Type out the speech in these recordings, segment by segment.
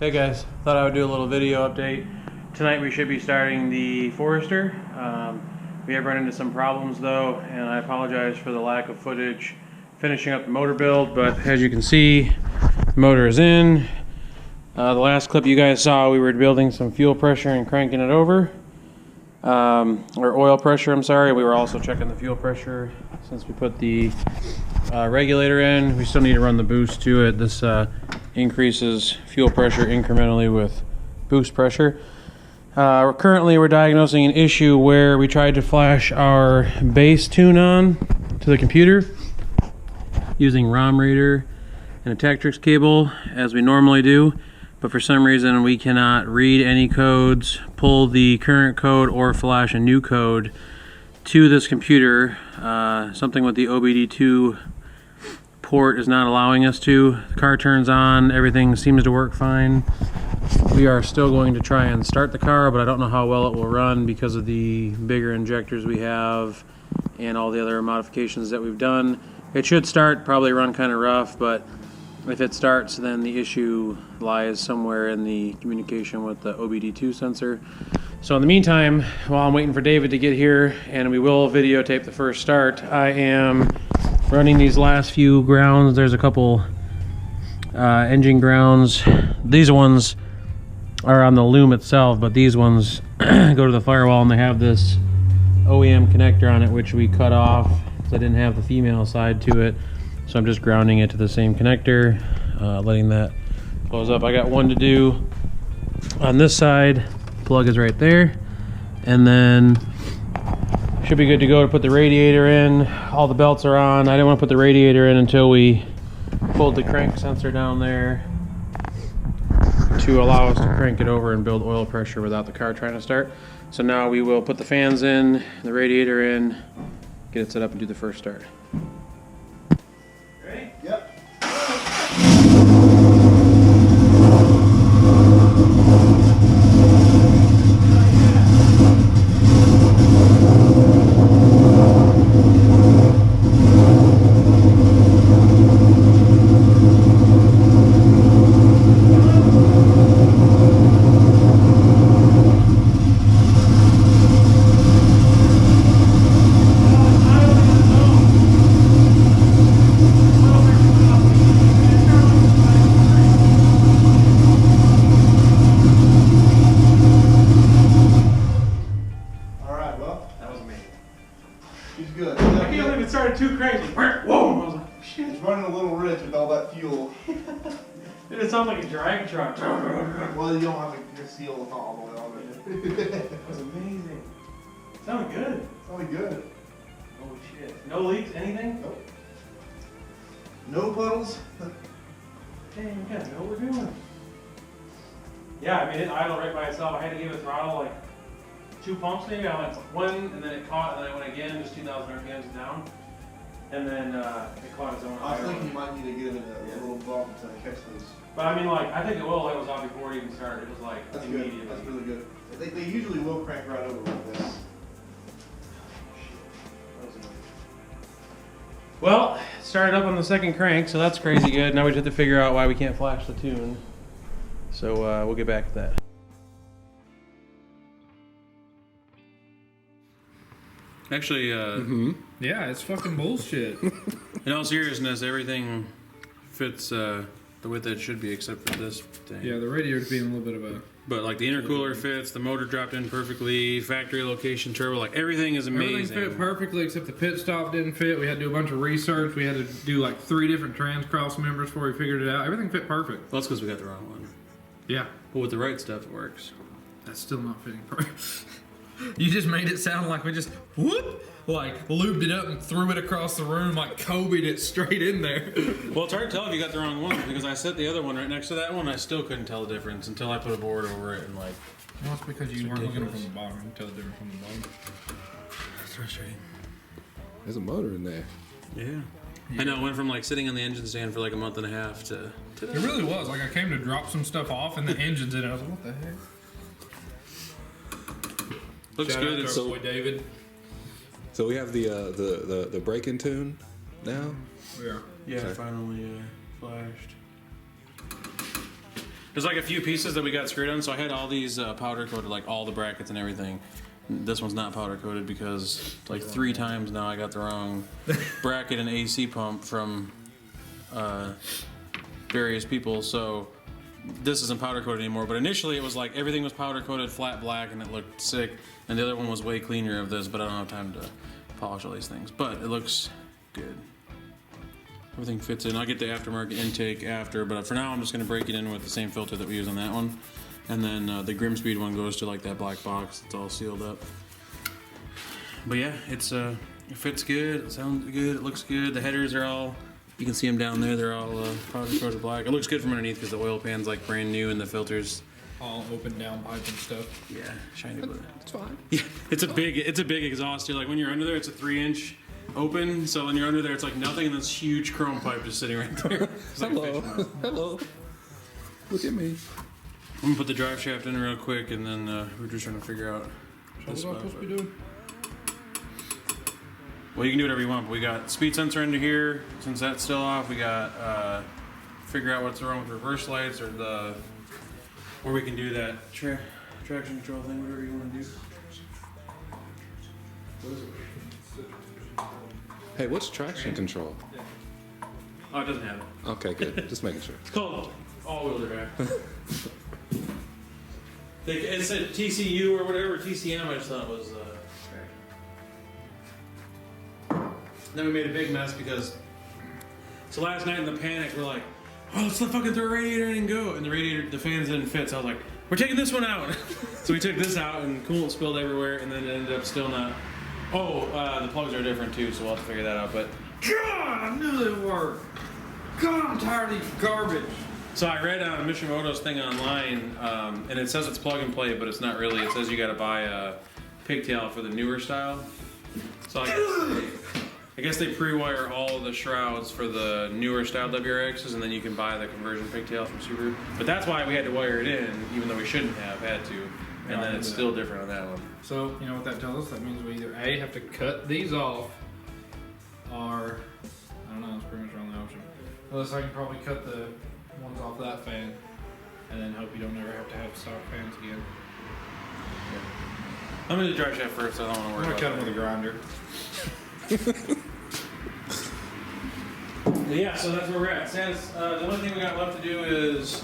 Hey guys, thought I would do a little video update. Tonight we should be starting the Forester. We have run into some problems though, and I apologize for the lack of footage finishing up the motor build, but as you can see, the motor is in. The last clip you guys saw, we were building some fuel pressure and cranking it over. Or oil pressure, I'm sorry. We were also checking the fuel pressure since we put the regulator in. We still need to run the boost to it. This increases fuel pressure incrementally with boost pressure. Currently we're diagnosing an issue where we tried to flash our base tune on to the computer using ROM reader and a Tektronix cable as we normally do, but for some reason we cannot read any codes, pull the current code, or flash a new code to this computer. Something with the OBD2 port is not allowing us to. The car turns on, everything seems to work fine. We are still going to try and start the car, but I don't know how well it will run because of the bigger injectors we have and all the other modifications that we've done. It should start, probably run kind of rough, but if it starts, then the issue lies somewhere in the communication with the OBD2 sensor. So in the meantime, while I'm waiting for David to get here, and we will videotape the first start, I am running these last few grounds. There's a couple engine grounds. These ones are on the loom itself, but these ones go to the firewall, and they have this OEM connector on it, which we cut off because I didn't have the female side to it. So I'm just grounding it to the same connector, letting that close up. I got one to do on this side. Plug is right there, and then should be good to go to put the radiator in. All the belts are on. I didn't want to put the radiator in until we pulled the crank sensor down there to allow us to crank it over and build oil pressure without the car trying to start. So now we will put the fans in, the radiator in, get it set up, and do the first start. Ready? Yep. He's good. I can't believe it started too crazy. Whoa! I was like, shit. He's running a little rich with all that fuel. Dude, it sounds like a drag truck. Well, you don't have to seal the all the way on it. That was amazing. Sounded good. Sounded good. Holy shit. No leaks, anything? Nope. No puddles. Dang, we gotta know what we're doing. Yeah, I mean, it idled right by itself. I had to give it throttle like 2 pumps maybe. I went one, and then it caught, and then I went again, just 2,000 RPMs down. And then it caught its own. I was thinking you might need to get him in a little bump to catch those. But I mean, like, I think the oil light was on before it even started. It was like That's immediately. good. That's really good. They usually will crank right over like this. Well, it started up on the second crank, so that's crazy good. Now we just have to figure out why we can't flash the tune. So we'll get back to that. Actually, yeah, it's fucking bullshit. in all seriousness, everything fits the way that it should be, except for this thing. Yeah, the radiator's being a little bit of a... But like the intercooler fits, the motor dropped in perfectly, factory location turbo, like everything is amazing. Everything fit perfectly except the pit stop didn't fit. We had to do a bunch of research. We had to do like 3 different Transcross members before we figured it out. Everything fit perfect. Well, that's because we got the wrong one. Yeah. But with the right stuff, it works. That's still not fitting perfect. You just made it sound like we just, whoop, like lubed it up and threw it across the room, like Kobe'd it straight in there. Well, it's hard to tell if you got the wrong one because I set the other one right next to that one. I still couldn't tell the difference until I put a board over it and like. Well, it's because you weren't looking from the bottom. You can tell the difference from the bottom. That's frustrating. There's a motor in there. Yeah. I know, it went from like sitting on the engine stand for like a month and a half to It really was. Like I came to drop some stuff off and the engine's in it. I was like, what the heck? Looks Shout good. out to It's our boy David. So we have the break-in tune now. Yeah. Yeah, finally flashed. There's like a few pieces that we got screwed on, so I had all these powder coated, like all the brackets and everything. This one's not powder coated because like 3 times now I got the wrong bracket and AC pump from various people, so this isn't powder coated anymore. But initially it was like everything was powder coated, flat black, and it looked sick. And the other one was way cleaner of this, but I don't have time to polish all these things. But it looks good. Everything fits in. I'll get the aftermarket intake after, but for now I'm just going to break it in with the same filter that we use on that one. And then the Grimspeed one goes to like that black box. It's all sealed up. But yeah, it fits good. It sounds good. It looks good. The headers are all, you can see them down there. They're all powder coated black. It looks good from underneath because the oil pan's like brand new and the filters. All open down pipe and stuff. Yeah, shiny blue. It's fine. Yeah, it's a big exhaust. Like when you're under there, it's a 3-inch open. So when you're under there, it's like nothing, and this huge chrome pipe just sitting right there. It's like a Hello. fish mouth. Hello. Look at me. I'm gonna put the drive shaft in real quick, and then we're just trying to figure out this What am I spot. supposed to be doing? Well, you can do whatever you want, but we got speed sensor under here. Since that's still off, we got figure out what's wrong with reverse lights or we can do that traction control thing, whatever you want to do. Hey, what's traction control? Oh, it doesn't have it. Okay, good. Just making sure. It's called all-wheel drive. It said TCU or whatever, TCM, I just thought it was Then we made a big mess because, so last night in the panic, we're like, oh, let's fucking throw a radiator in and go. And the fans didn't fit, so I was like, we're taking this one out. So we took this out and coolant spilled everywhere, and then it ended up still not. Oh, the plugs are different too, so we'll have to figure that out. But God, I knew they were. God, I'm tired of these garbage. so I read on Mishimoto's thing online, and it says it's plug and play, but it's not really. It says you got to buy a pigtail for the newer style. So I guess they pre-wire all of the shrouds for the newer style WRXs, and then you can buy the conversion pigtail from Subaru. But that's why we had to wire it in, even though we shouldn't have had to. And then it's still different on that one. So, you know what that tells us? That means we either A, have to cut these off, or, I don't know, it's pretty much our only option. Unless I can probably cut the ones off that fan, and then hope you don't ever have to have stock fans again. I'm gonna do drive shaft first, I don't want to I'm worry gonna cut about them with a grinder. Yeah, so that's where we're at. Says, the only thing we got left to do is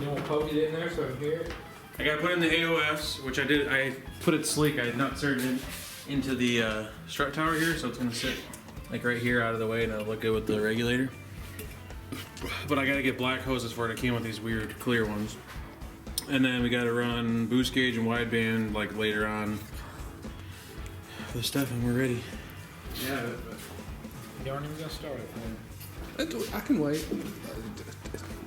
You want to poke it in there so I can hear it? I got to put in the AOS, which I did. I put it sleek. I had not inserted it into the strut tower here, so it's gonna sit like right here out of the way, and it'll look good with the regulator. But I got to get black hoses for it. It came with these weird clear ones, and then we got to run boost gauge and wideband like later on for the stuff, and we're ready. Yeah, but you aren't even gonna start it. I can wait.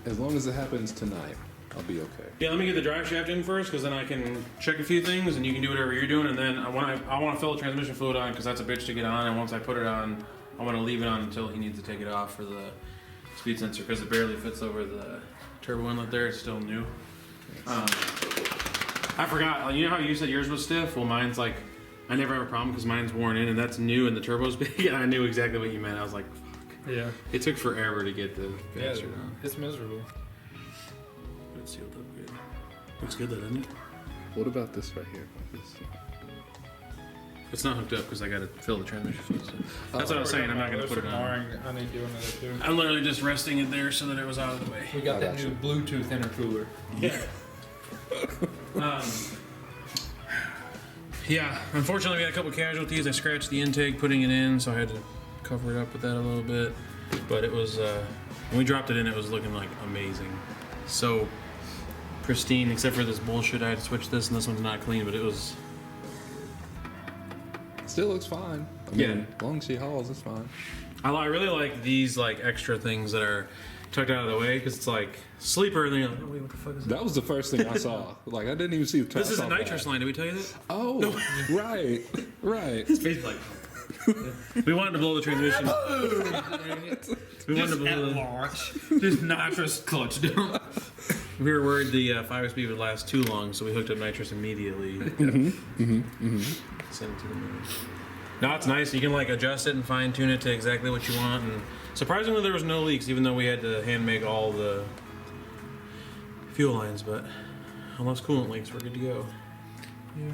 As long as it happens tonight, I'll be okay. Yeah, let me get the drive shaft in first, because then I can check a few things, and you can do whatever you're doing. And then I want to fill the transmission fluid on, because that's a bitch to get on. And once I put it on, I want to leave it on until he needs to take it off for the speed sensor, because it barely fits over the turbo inlet there. It's still new. I forgot. You know how you said yours was stiff? Well, mine's like, I never have a problem because mine's worn in, and that's new, and the turbo's big. And I knew exactly what you meant. I was like, Yeah. it took forever to get the faster on. It's miserable. But it's sealed up good. Looks good though, doesn't it? What about this right here? It's not hooked up because I got to fill the transmission fluid. So. That's what I was saying. I'm not going to put it on. I need to do another too. I'm literally just resting it there so that it was out of the way. We got I that got new Bluetooth intercooler. Yeah. Yeah. Unfortunately, we had a couple casualties. I scratched the intake putting it in, so I had to cover it up with that a little bit. But it was when we dropped it in, it was looking like amazing. So pristine, except for this bullshit. I had to switch this, and this one's not clean, but it was. Still looks fine. I mean, as long as she hauls, it's fine. I really like these like extra things that are tucked out of the way, because it's like sleeper, and then you're like, oh, wait, what the fuck is that? That was the first thing I saw. Like, I didn't even see the This is a nitrous line. Did we tell you that? Oh, right, right. His face like. We wanted to blow the transmission. We wanted to blow the launch. Just nitrous clutch down. We were worried the 5-speed would last too long, so we hooked up nitrous immediately. Send it to the moon. No, it's nice. You can like adjust it and fine tune it to exactly what you want. And surprisingly, there was no leaks, even though we had to hand make all the fuel lines, but unless coolant leaks, we're good to go. Yeah.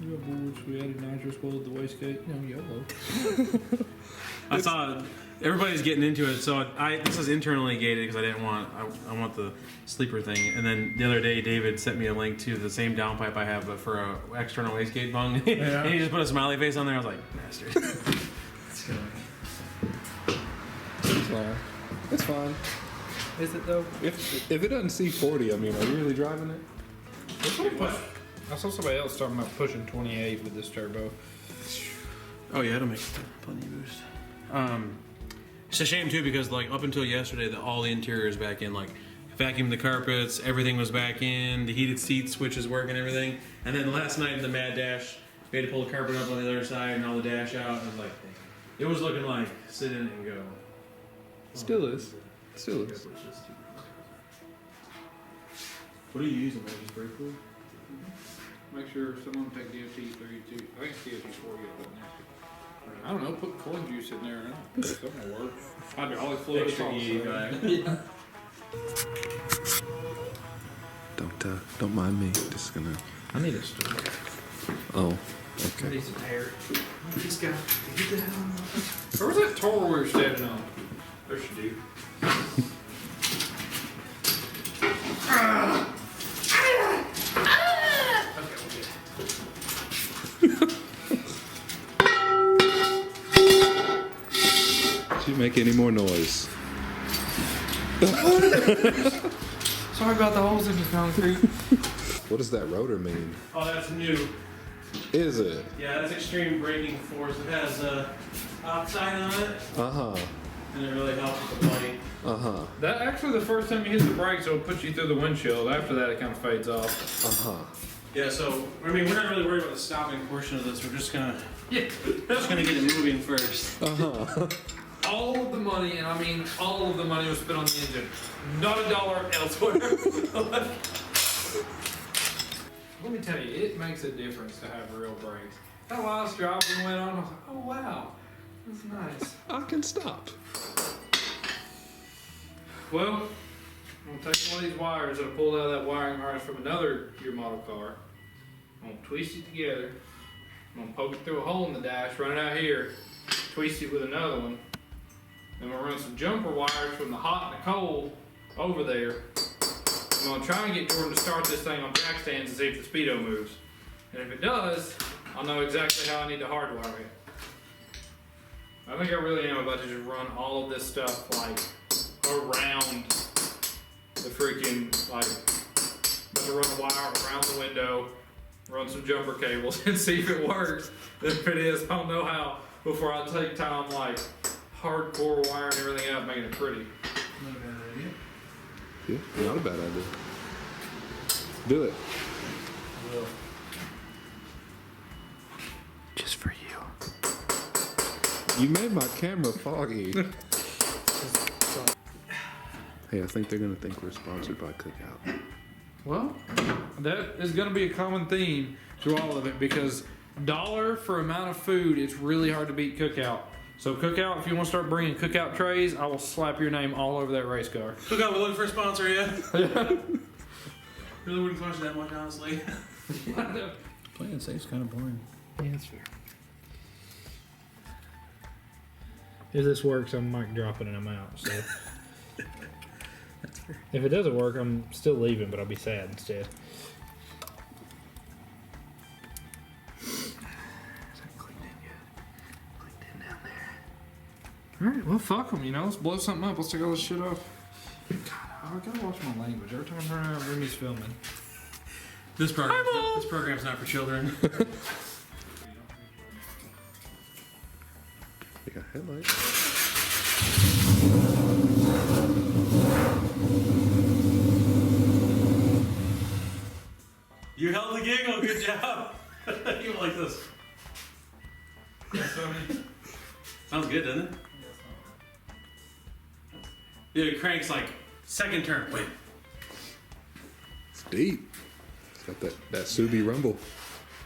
We got boards. We added nitrous welded the wastegate. YOLO. I saw everybody's getting into it, so this is internally gated because I want the sleeper thing. And then the other day, David sent me a link to the same downpipe I have, but for a external wastegate bung. Yeah. And he just put a smiley face on there. I was like, bastard. It's fine. It's fine. Is it though? If it doesn't see 40, I mean, are you really driving it? I saw somebody else talking about pushing 28 with this turbo. Oh yeah, it'll make plenty of boost. It's a shame too because like up until yesterday, all the interior is back in. Like vacuumed the carpets, everything was back in. The heated seat switches work and everything. And then last night in the Mad Dash, we had to pull the carpet up on the other side and all the dash out. And I was like, it was looking like sit in it and go. Still is. Still is. What are you using? Just brake fluid? Make sure someone take DOT 32. I think DOT 4 get put in there. I don't know, put corn juice in there. It's gonna work. Hydraulic fluid. Extra E. Don't mind me. Just gonna. I need a stool. Oh, I okay. need some hair. This guy. Where was that tower we were standing on? There she do. Did you make any more noise? Sorry about the holes in the concrete. What does that rotor mean? Oh, that's new. Is it? Yeah, that's extreme braking force. It has oxide on it, Uh-huh. and it really helps with the bite. Uh-huh. That actually the first time you hit the brakes, it'll put you through the windshield. After that, it kind of fades off. Uh-huh. Yeah, so I mean, we're not really worried about the stopping portion of this. We're just gonna get it moving first. Uh-huh. All of the money, and I mean all of the money, was spent on the engine. Not a dollar elsewhere. Let me tell you, it makes a difference to have real brakes. That last job we went on, I was like, oh wow, that's nice. I can stop. Well, I'm gonna take one of these wires that I pulled out of that wiring harness from another year model car. I'm gonna twist it together. I'm gonna poke it through a hole in the dash, run it out here, twist it with another one. Then we'll run some jumper wires from the hot and the cold over there. I'm gonna try and get Jordan to start this thing on jack stands and see if the speedo moves. And if it does, I'll know exactly how I need to hardwire it. I think I really am about to just run all of this stuff like around the freaking, like, about to run a wire around the window, run some jumper cables and see if it works. And if it is, I'll know how before I take time like hardcore wiring everything up, making it pretty. Not a bad idea. Yeah, not a bad idea. Do it. Well, Just for you. You made my camera foggy. Hey, I think they're gonna think we're sponsored by Cookout. Well, that is going to be a common theme through all of it because dollar for amount of food, it's really hard to beat Cookout. So Cookout, if you want to start bringing Cookout trays, I will slap your name all over that race car. Cookout, we're looking for a sponsor, yeah. Really wouldn't cost you that much, honestly. Playing safe's kind of boring. Yeah, that's fair. If this works, I'm mic dropping and I'm out. So if it doesn't work, I'm still leaving, but I'll be sad instead. Alright, well, fuck them, you know? Let's blow something up. Let's take all this shit off. God, I gotta watch my language. Every time I turn around, Remy's filming. This program's not for children. They got headlights. You held the giggle, good job. You like this. Sounds good, doesn't it? Yeah, it cranks like second turn. Wait. It's deep. It's got that Subi rumble.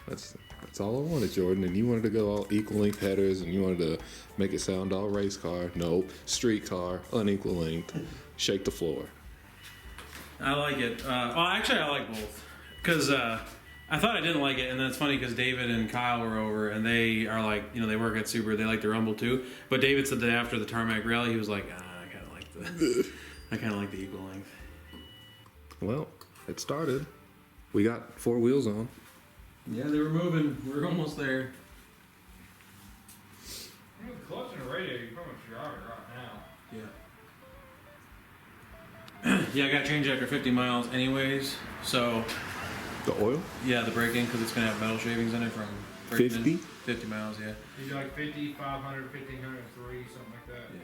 That's all I wanted, Jordan. And you wanted to go all equal length headers, and you wanted to make it sound all race car. Nope, street car, unequal length. Shake the floor. I like it. Well, actually, I like both because I thought I didn't like it, and then it's funny because David and Kyle were over, and they are like, you know, they work at Subaru. They like the Rumble too. But David said that after the tarmac rally, he was like, I kind of like the equal length. Well, it started. We got 4 wheels on. Yeah, they were moving. We're almost there. The clutch and the radio, you pretty much drive it right now. Yeah. Yeah, I got changed after 50 miles, anyways. So. The oil? Yeah, the braking because it's gonna have metal shavings in it from breaking 50? in. 50 miles, yeah. You do like 50, 500, 1500, 3, something like that. Yeah.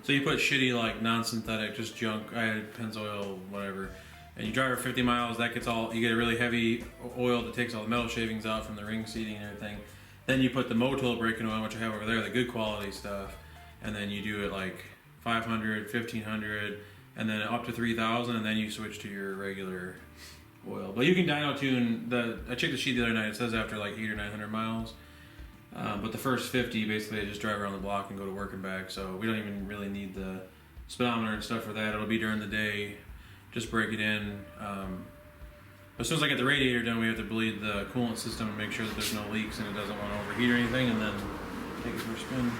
So you put shitty like non-synthetic, just junk. I had Pennzoil, whatever, and you drive it 50 miles. That gets all. You get a really heavy oil that takes all the metal shavings out from the ring seating and everything. Then you put the Motul braking oil, which I have over there, the good quality stuff, and then you do it like 500, 1500, and then up to 3000, and then you switch to your regular oil. But you can dyno tune I checked the sheet the other night. It says after like 800 or 900 miles. But the first 50, basically, I just drive around the block and go to work and back. So we don't even really need the speedometer and stuff for that. It'll be during the day. Just break it in. As soon as I get the radiator done, we have to bleed the coolant system and make sure that there's no leaks and it doesn't want to overheat or anything, and then take it for a spin.